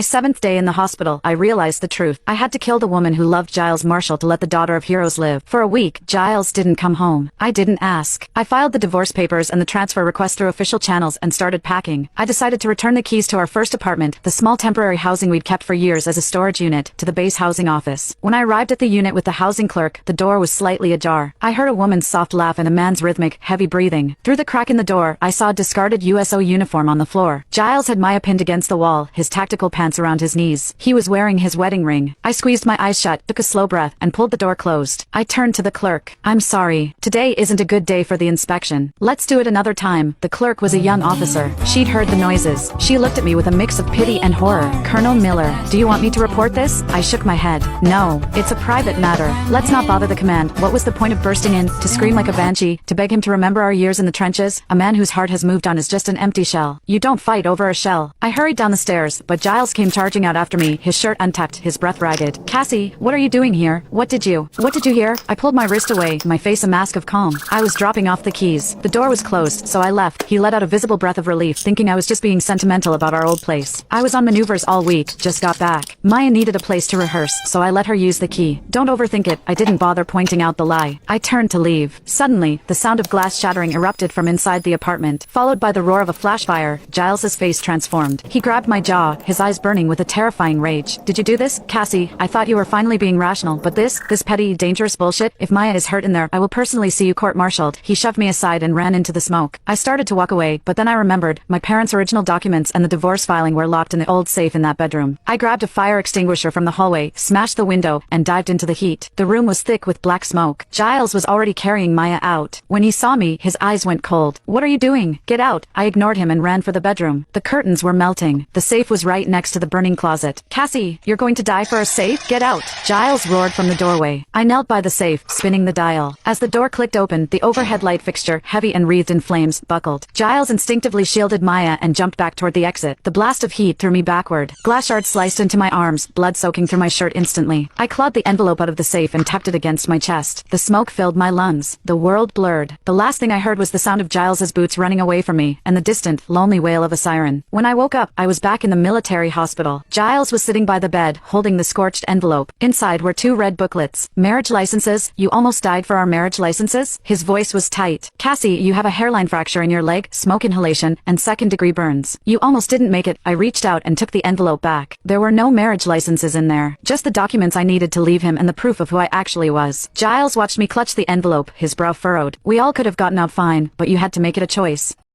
seventh day in the hospital, I realized the truth. I had to kill the woman who loved Giles Marshall to let the daughter of heroes live. For a week, Giles didn't come home. I didn't ask. I filed the divorce papers and the transfer request through official channels and started packing. I decided to return the keys to our first apartment, the small temporary housing we'd kept for years as a storage unit, to the base housing office. When I arrived at the unit with the housing clerk, the door was slightly ajar. I heard a woman's soft laugh and a man's rhythmic, heavy breathing. Through the crack in the door, I saw a discarded USO uniform on the floor. Giles had Maya pinned against the wall, his tactical pants around his knees. He was wearing his wedding ring. I squeezed my eyes shut, took a slow breath, and pulled the door closed. I turned to the clerk. "I'm sorry. Today isn't a good day for the inspection. Let's do it another time." The clerk was a young officer. She'd heard the noises. She looked at me with a mix of pity and horror. "Colonel Miller, do you want me to report this?" I shook my head. "No, it's a private matter. Let's not bother the command." What was the point of bursting in, to scream like a banshee, to beg him to remember our years in the trenches? A man whose heart has moved on is just an empty shell. You don't fight over a shell. I hurried down the stairs, but Giles came charging out after me, his shirt untucked, his breath ragged. "Cassie, what are you doing here? What did you hear?" I pulled my wrist away, my face a mask of calm. I was dropping off the keys. The door was closed, so I left. He let out a visible breath of relief, thinking I was just being sentimental about our old place. I was on maneuvers all week, just got back. Maya needed a place to rehearse, so I let her use the key. Don't overthink it. I didn't bother pointing out the lie. I turned to leave. Suddenly, the sound of glass shattering erupted from inside the apartment, followed by the roar of a flash fire. Giles's face transformed. He grabbed my jaw, his eyes burning with a terrifying rage. "Did you do this, Cassie? I thought you were finally being rational, but this petty, dangerous bullshit? If Maya is hurt in there, I will personally see you court-martialed." He shoved me aside and ran into the smoke. I started to walk away, but then I remembered, my parents' original documents and the divorce filing were locked in the old safe in that bedroom. I grabbed a fire extinguisher from the hallway, smashed the window, and dived into the heat. The room was thick with black smoke. Giles was already carrying Maya out. When he saw me, his eyes went cold. "What are you doing? Get out!" I ignored him and ran for the bedroom. The curtains were melting. The safe was right next to the burning closet. "Cassie, you're going to die for a safe? Get out!" Giles roared from the doorway. I knelt by the safe, spinning the dial. As the door clicked open, the overhead light fixture, heavy and wreathed in flames, buckled. Giles instinctively shielded Maya and jumped back toward the exit. The blast of heat threw me backward. Glass shards sliced into my arms, blood soaking through my shirt instantly. I clawed the envelope out of the safe and tucked it against my chest. The smoke filled my lungs. The world blurred. The last thing I heard was the sound of Giles's boots running away from me, and the distant, lonely wail of a siren. When I woke up, I was back in the military hospital. Giles was sitting by the bed, holding the scorched envelope. Inside were 2 red booklets. "Marriage licenses. You almost died for our marriage licenses?" His voice was tight. "Cassie, you have a hairline fracture in your leg, smoke inhalation, and second-degree burns. You almost didn't make it." I reached out and took the envelope back. There were no marriage licenses in there. Just the documents I needed to leave him and the proof of who I actually was. Giles watched me clutch the envelope, his brow furrowed. "We all could have gotten out fine, but you had to make it a choice.